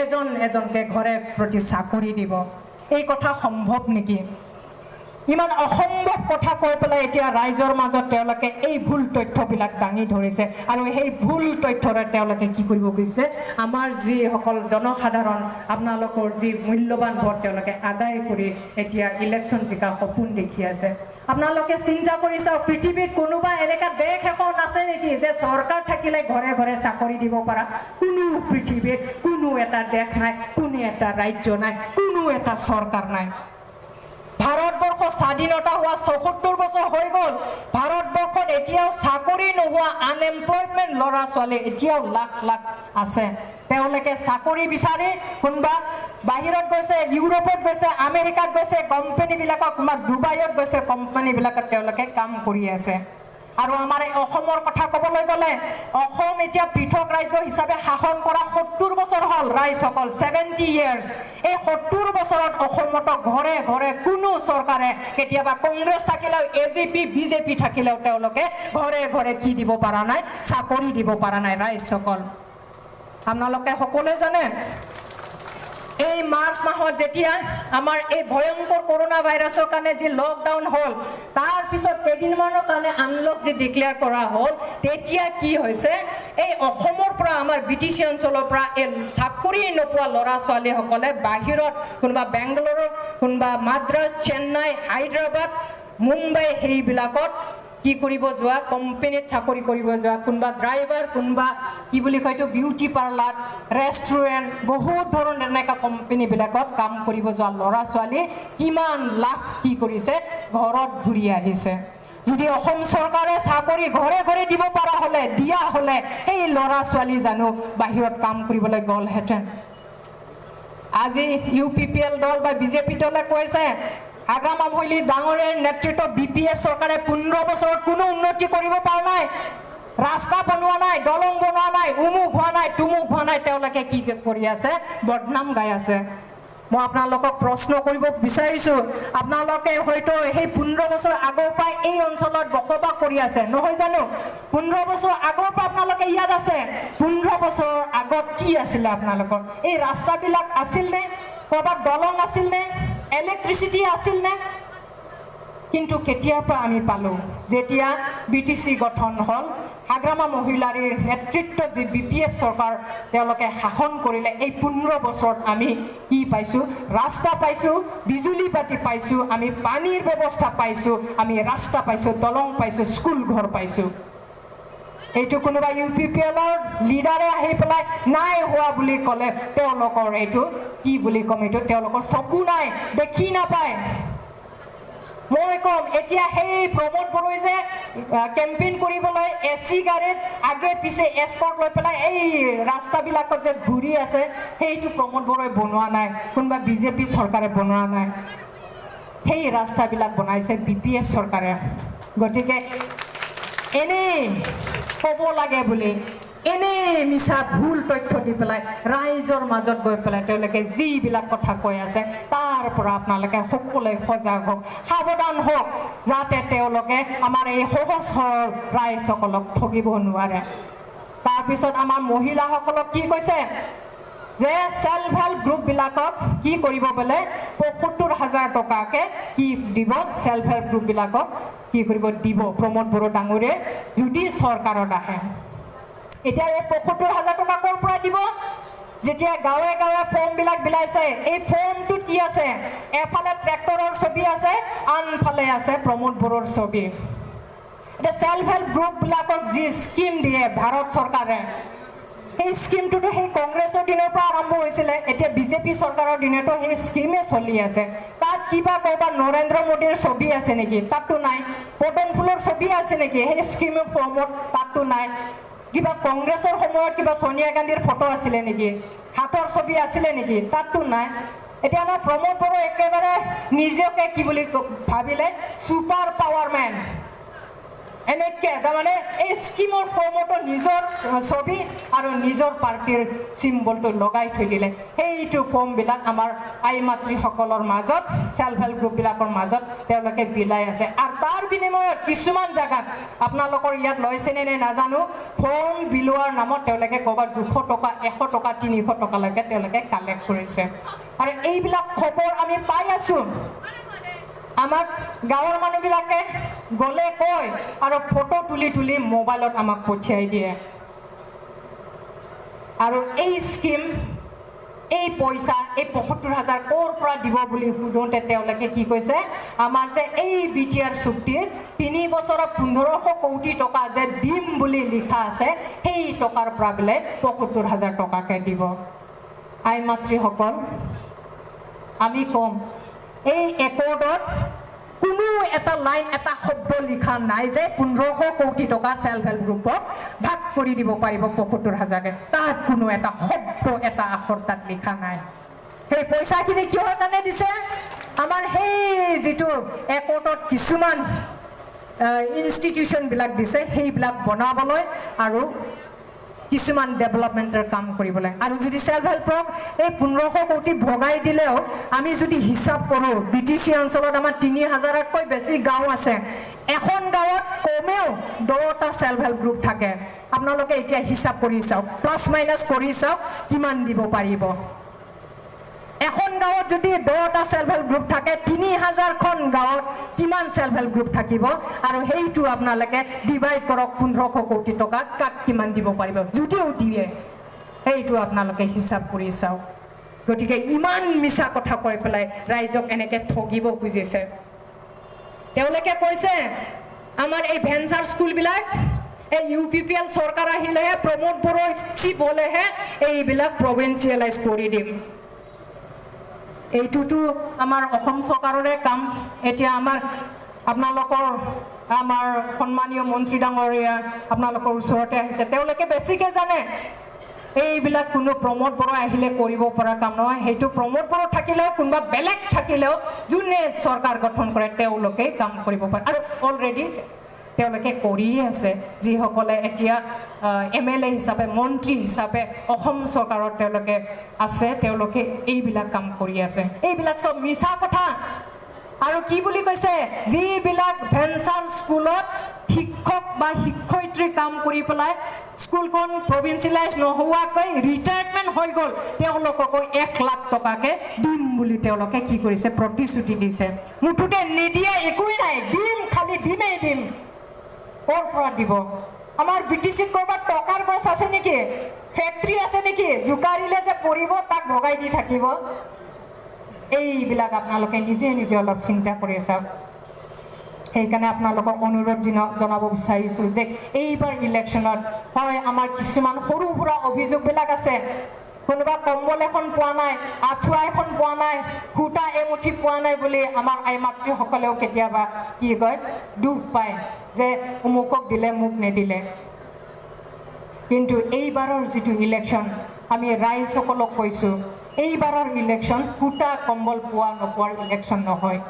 এজন এজনকে ঘৰে প্ৰতি চাকৰি দিব এই কথা সম্ভৱ নেকি ইমান অসম্ভৱ কথা কৈ পেলাই এতিয়া ৰাইজৰ মাজত তেওঁলোকে এই ভুল তথ্যবিলাক দাঙি ধৰিছে আৰু সেই ভুল তথ্যৰে তেওঁলোকে কি কৰিব গৈছে আমাৰ যিসকল জনসাধাৰণ আপোনালোকৰ যি মূল্যৱান ভোট তেওঁলোকে আদায় কৰি এতিয়া ইলেকশ্যন জিকা সপোন দেখি আছে আপোনালোকে চিন্তা কৰি চাওক পৃথিৱীত কোনোবা এনেকা দেশ এখন আছে নেকি যে চৰকাৰ থাকিলে ঘৰে ঘৰে চাকৰি দিব পৰা কোনো পৃথিৱীত কোনো এটা দেশ নাই কোনো এটা ৰাজ্য নাই কোনো এটা চৰকাৰ নাই ভাৰতবৰ্ষ স্বাধীনতা হোৱা ৭৪ বছৰ হৈ গ'ল ভাৰতবৰ্ষত এতিয়াও চাকৰি নোহোৱা আনএমপ্লয়মেণ্ট ল'ৰা ছোৱালী এতিয়াও লাখ লাখ আছে তেওঁলোকে চাকৰি বিচাৰি কোনোবা বাহিৰত গৈছে ইউৰোপত গৈছে আমেৰিকাত গৈছে কোম্পানীবিলাকক কোনোবা ডুবাইত গৈছে কোম্পানীবিলাকত তেওঁলোকে কাম কৰি আছে আৰু আমাৰ অসমৰ কথা ক'বলৈ গ'লে অসম এতিয়া পৃথক ৰাজ্য হিচাপে শাসন কৰা ৭০ বছৰ হ'ল ৰাইজসকল 70 ইয়াৰ্ছ এই ৭০ বছৰত অসমত ঘৰে ঘৰে কোনো চৰকাৰে কেতিয়াবা কংগ্ৰেছ থাকিলেও এজেপি বিজেপি থাকিলেও তেওঁলোকে ঘৰে ঘৰে কি দিব পৰা নাই চাকৰি দিব পৰা নাই ৰাইজসকল আপোনালোকে সকলোৱে জানে এই মাৰ্চ মাহত যেতিয়া আমাৰ এই ভয়ংকৰ কৰোনা ভাইৰাছৰ কাৰণে যি লকডাউন হ'ল তাৰ পিছত কেইদিনমানৰ কাৰণে আনলক যি ডিক্লেয়াৰ কৰা হ'ল তেতিয়া কি হৈছে এই অসমৰ পৰা আমাৰ বিটিচি অঞ্চলৰ পৰা এই চাকৰি নোপোৱা ল'ৰা ছোৱালীসকলে বাহিৰত কোনোবা বেংগালুৰু কোনোবা মাদ্ৰাজ চেন্নাই হায়দৰাবাদ মুম্বাই সেইবিলাকত কি কৰিব যোৱা কোম্পানীত চাকৰি কৰিব যোৱা কোনোবা ড্ৰাইভাৰ কোনোবা কি বুলি কয়তো বিউটি পাৰ্লাৰ ৰেষ্টুৰেণ্ট বহুত ধৰণৰ এনেকুৱা কোম্পানীবিলাকত কাম কৰিব যোৱা ল'ৰা ছোৱালী কিমান লাখ কি কৰিছে ঘৰত ঘূৰি আহিছে যদি অসম চৰকাৰে চাকৰি ঘৰে ঘৰে দিব পৰা হ'লে দিয়া হ'লে এই ল'ৰা ছোৱালী জানো বাহিৰত কাম কৰিবলৈ গ'লহেঁতেন আজি UPPL দল বা বিজেপি দলে কৈছে আগামা মহিলী ডাঙৰীয়াৰ নেতৃত্বত BPF চৰকাৰে 15 বছৰত কোনো উন্নতি কৰিব পৰা নাই ৰাস্তা বনোৱা নাই দলং বনোৱা নাই উমুক হোৱা নাই তুমুক হোৱা নাই তেওঁলোকে কি কৰি আছে বদনাম গাই আছে মই আপোনালোকক প্ৰশ্ন কৰিব বিচাৰিছো আপোনালোকে হয়তো সেই 15 বছৰ আগৰ পৰা এই অঞ্চলত বসবাস কৰি আছে নহয় জানো 15 বছৰ আগৰ পৰা আপোনালোকে ইয়াত আছে 15 বছৰ আগত কি আছিল আপোনালোকৰ এই ৰাস্তাবিলাক আছিল নে কৰবাত দলং আছিল নে ইলেক্ট্ৰিচিটি আছিল নে কিন্তু কেতিয়াৰ পৰা আমি পালো যেতিয়া BTC গঠন হ'ল হাগ্ৰামা মহিলাৰ নেতৃত্বত যে BPF চৰকাৰ তেওঁলোকে শাসন কৰিলে এই 15 বছৰত আমি কি পাইছো ৰাস্তা পাইছো বিজুলী বাতি পাইছো আমি পানীৰ ব্যৱস্থা পাইছো আমি ৰাস্তা পাইছো দলং পাইছো স্কুল ঘৰ পাইছো এইটো কোনোবা UPPLৰ লিডাৰে আহি পেলাই নাই হোৱা বুলি ক'লে তেওঁলোকৰ এইটো কি বুলি কম এইটো তেওঁলোকৰ চকু নাই দেখি নাপায় মই কম এতিয়া সেই প্ৰমোদ বড়োই যে কেম্পেইন কৰিবলৈ AC গাড়ীত আগে পিছে এস্কৰ্ট লৈ পেলাই এই ৰাস্তাবিলাকত যে ঘূৰি আছে সেইটো প্ৰমোদ বড়োই বনোৱা নাই কোনোবা বিজেপি চৰকাৰে বনোৱা নাই সেই ৰাস্তাবিলাক বনাইছে BPF চৰকাৰে গতিকে এনে ক'ব লাগে বুলি এনে মিছা ভুল তথ্য দি পেলাই ৰাইজৰ মাজত গৈ পেলাই তেওঁলোকে যিবিলাক কথা কৈ আছে তাৰ পৰা আপোনালোকে সকলোৱে সজাগ হওক সাৱধান হওক যাতে তেওঁলোকে আমাৰ এই সহজ সৰল ৰাইজসকলক ঠগিব নোৱাৰে তাৰপিছত আমাৰ মহিলাসকলক কি কৈছে যে সেলফ হেল্প গ্ৰুপবিলাকক কি কৰিব বোলে ৭৫,০০০ টকাকে কি দিব সেলফ হেল্প গ্ৰুপবিলাকক কি কৰিব দিব প্ৰমোদ বড়ো ডাঙৰীয়ে যদি চৰকাৰত আহে এতিয়া এই ৭৫,০০০ টকা ক'ৰ পৰা দিব যেতিয়া গাঁৱে গাঁৱে ফৰ্মবিলাক বিলাইছে এই ফৰ্মটোত কি আছে এফালে ট্ৰেক্টৰৰ ছবি আছে আনফালে আছে প্ৰমোদ বড়োৰ ছবি এতিয়া সেলফ হেল্প গ্ৰুপবিলাকক যি স্কিম দিয়ে ভাৰত চৰকাৰে সেই স্কিমটোতো সেই কংগ্ৰেছৰ দিনৰ পৰা আৰম্ভ হৈছিলে এতিয়া বিজেপি চৰকাৰৰ দিনতো সেই স্কিমে চলি আছে তাত কিবা ক'ৰবাত নৰেন্দ্ৰ মোদীৰ ছবি আছে নেকি তাততো নাই পদম ফুলৰ ছবি আছে নেকি সেই স্কিমৰ ফৰ্মত তাততো নাই কিবা কংগ্ৰেছৰ সময়ত কিবা সোনিয়া গান্ধীৰ ফটো আছিলে নেকি হাতৰ ছবি আছিলে নেকি তাততো নাই এতিয়া আমাৰ প্ৰমোদ বড়ো একেবাৰে নিজকে কি বুলি ভাবিলে সুপাৰ পাৱাৰ মেন এনেকৈ তাৰমানে এই স্কিমৰ ফৰ্মতো নিজৰ ছবি আৰু নিজৰ পাৰ্টিৰ চিম্বলটো লগাই থৈ দিলে। সেইটো ফৰ্মবিলাক আমাৰ আই মাতৃসকলৰ মাজত সেল্ফ হেল্প গ্ৰুপবিলাকৰ মাজত তেওঁলোকে বিলাই আছে। আৰু তাৰ বিনিময়ত কিছুমান জেগাত আপোনালোকৰ ইয়াত লৈছেনে নে নাজানো, ফৰ্ম বিলোৱাৰ নামত তেওঁলোকে ক'ৰবাত 200 টকা 100 টকা 300 টকালৈকে তেওঁলোকে কালেক্ট কৰিছে। আৰু এইবিলাক খবৰ আমি পাই আছোঁ। আমাক গাঁৱৰ মানুহবিলাকে গ'লে কয় আৰু ফটো তুলি তুলি মোবাইলত আমাক পঠিয়াই দিয়ে। আৰু এই স্কিম, এই পইচা, এই ৭৫,০০০ ক'ৰ পৰা দিব বুলি সোধোঁতে তেওঁলোকে কি কৈছে, আমাৰ যে এই BTR চুক্তি 3 বছৰত ১৫০০ কোটি টকা যে দিম বুলি লিখা আছে, সেই টকাৰ পৰা বোলে ৭৫,০০০ টকাকে দিব। আই মাতৃসকল, আমি ক'ম এই একৰ্ডত কোনো এটা লাইন এটা শব্দ লিখা নাই যে ১৫০০ কোটি টকা সেল্ফ হেল্প গ্ৰুপক ভাগ কৰি দিব পাৰিব ৭৫,০০০কে। তাত কোনো এটা শব্দ এটা আখৰ তাত লিখা নাই। সেই পইচাখিনি কিহৰ কাৰণে দিছে? আমাৰ সেই যিটো একৰ্ডত কিছুমান ইনষ্টিটিউশ্যনবিলাক দিছে সেইবিলাক বনাবলৈ আৰু কিছুমান ডেভেলপমেণ্টৰ কাম কৰিবলৈ। আৰু যদি সেল্ফ হেল্পক এই ১৫০০ কোটি ভগাই দিলেও আমি যদি হিচাপ কৰোঁ, BTC অঞ্চলত আমাৰ ৩,০০০তকৈ বেছি গাঁও আছে। এখন গাঁৱত কমেও 10টা সেল্ফ হেল্প গ্ৰুপ থাকে। আপোনালোকে এতিয়া হিচাপ কৰি চাওক, প্লাছ মাইনাছ কৰি চাওক কিমান দিব পাৰিব। এখন গাঁৱত যদি 10টা সেল্ফ হেল্প গ্ৰুপ থাকে, ৩,০০০খন গাঁৱত কিমান সেল্ফ হেল্প গ্ৰুপ থাকিব? আৰু সেইটো আপোনালোকে ডিভাইড কৰক ১৫০০ কোটি টকা কাক কিমান দিব পাৰিব, যদিও দিয়ে সেইটো আপোনালোকে হিচাপ কৰি চাওক। গতিকে ইমান মিছা কথা কৈ পেলাই ৰাইজক এনেকৈ ঠগিব খুজিছে। তেওঁলোকে কৈছে আমাৰ এই ভেঞ্চাৰ স্কুলবিলাক এই UPPL চৰকাৰ আহিলেহে, প্ৰমোদ বড়ো চিফ হ'লেহে এইবিলাক প্ৰভিন্সিয়েলাইজ কৰি দিম। এইটোতো আমাৰ অসম চৰকাৰৰে কাম। এতিয়া আপোনালোকৰ আমাৰ সন্মানীয় মন্ত্ৰী ডাঙৰীয়া আপোনালোকৰ ওচৰতে আহিছে, তেওঁলোকে বেছিকৈ জানে। এইবিলাক কোনো প্ৰমোদ বড়ো আহিলে কৰিব পৰা কাম নহয়। সেইটো প্ৰমোদ বড়ো থাকিলেও কোনোবা বেলেগ থাকিলেও যোনে চৰকাৰ গঠন কৰে তেওঁলোকে কাম কৰিব পাৰে। আৰু অলৰেডি তেওঁলোকে কৰিয়ে আছে। যিসকলে এতিয়া MLA হিচাপে, মন্ত্ৰী হিচাপে অসম চৰকাৰত তেওঁলোকে আছে, তেওঁলোকে এইবিলাক কাম কৰি আছে। এইবিলাক চব মিছা কথা। আৰু কি বুলি কৈছে, যিবিলাক ভেঞ্চাৰ স্কুলত শিক্ষক বা শিক্ষয়িত্ৰী কাম কৰি পেলাই স্কুলখন প্ৰভিন্সিয়েলাইজ নোহোৱাকৈ ৰিটায়াৰমেণ্ট হৈ গ'ল, তেওঁলোককো 1 লাখ টকাকে দিম বুলি তেওঁলোকে কি কৰিছে, প্ৰতিশ্ৰুতি দিছে। মুঠতে নিদিয়ে একোৱেই নাই, দিম, খালি দিমেই দিম। ক'ৰ পৰা দিব? আমাৰ BTCত ক'ৰবাত টকাৰ গছ আছে নেকি? ফেক্টৰী আছে নেকি? জোকাৰিলে যে পৰিব তাক ভগাই দি থাকিব। এইবিলাক আপোনালোকে নিজে নিজে অলপ চিন্তা কৰি চাওক। সেইকাৰণে আপোনালোকক অনুৰোধ জনাব বিচাৰিছোঁ যে এইবাৰ ইলেকশ্যনত হয় আমাৰ কিছুমান সৰু সুৰা অভিযোগবিলাক আছে। কোনোবা কম্বল এখন পোৱা নাই, আঁঠুৱা এখন পোৱা নাই, সূতা এমুঠি পোৱা নাই বুলি আমাৰ আই মাতৃসকলেও কেতিয়াবা কি কয়, দুখ পায় যে অমুকক দিলে মোক নিদিলে। কিন্তু এইবাৰৰ যিটো ইলেকশ্যন, আমি ৰাইজসকলক কৈছোঁ, এইবাৰৰ ইলেকশ্যন সূতা কম্বল পোৱা নোপোৱাৰ ইলেকশ্যন নহয়।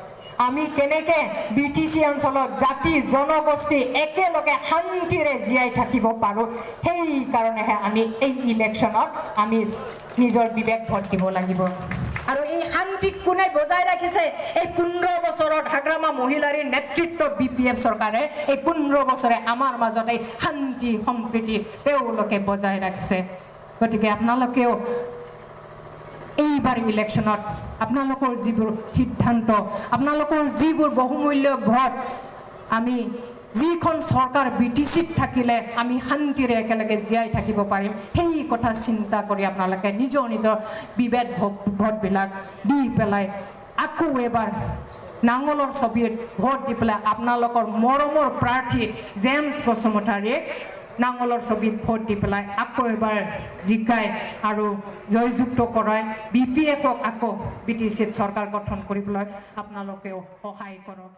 আমি কেনেকৈ BTC অঞ্চলত জাতি জনগোষ্ঠী একেলগে শান্তিৰে জীয়াই থাকিব পাৰোঁ, সেইকাৰণেহে আমি এই ইলেকশ্যনত আমি নিজৰ বিবেক ভোট দিব লাগিব। আৰু এই শান্তিক কোনে বজাই ৰাখিছে? এই 15 বছৰত হাগ্ৰামা মহিলাৰ নেতৃত্ব BPF চৰকাৰে এই 15 বছৰে আমাৰ মাজত এই শান্তি সম্প্ৰীতি তেওঁলোকে বজাই ৰাখিছে। গতিকে আপোনালোকেও এইবাৰ ইলেকশ্যনত আপোনালোকৰ যিবোৰ সিদ্ধান্ত, আপোনালোকৰ যিবোৰ বহুমূল্য ভোট, আমি যিখন চৰকাৰ BTCত থাকিলে আমি শান্তিৰে একেলগে জীয়াই থাকিব পাৰিম, সেই কথা চিন্তা কৰি আপোনালোকে নিজৰ নিজৰ বিভেদ ভোটবিলাক দি পেলাই আকৌ এবাৰ নাঙলৰ ছবিত ভোট দি পেলাই আপোনালোকৰ মৰমৰ প্ৰাৰ্থী জেমছ বসুমতাৰীক নাঙলৰ ছবিত ভোট দি পেলাই আকৌ এবাৰ জিকাই আৰু জয়যুক্ত কৰাই BPFক আকৌ BTCত চৰকাৰ গঠন কৰিবলৈ আপোনালোকেও সহায় কৰক।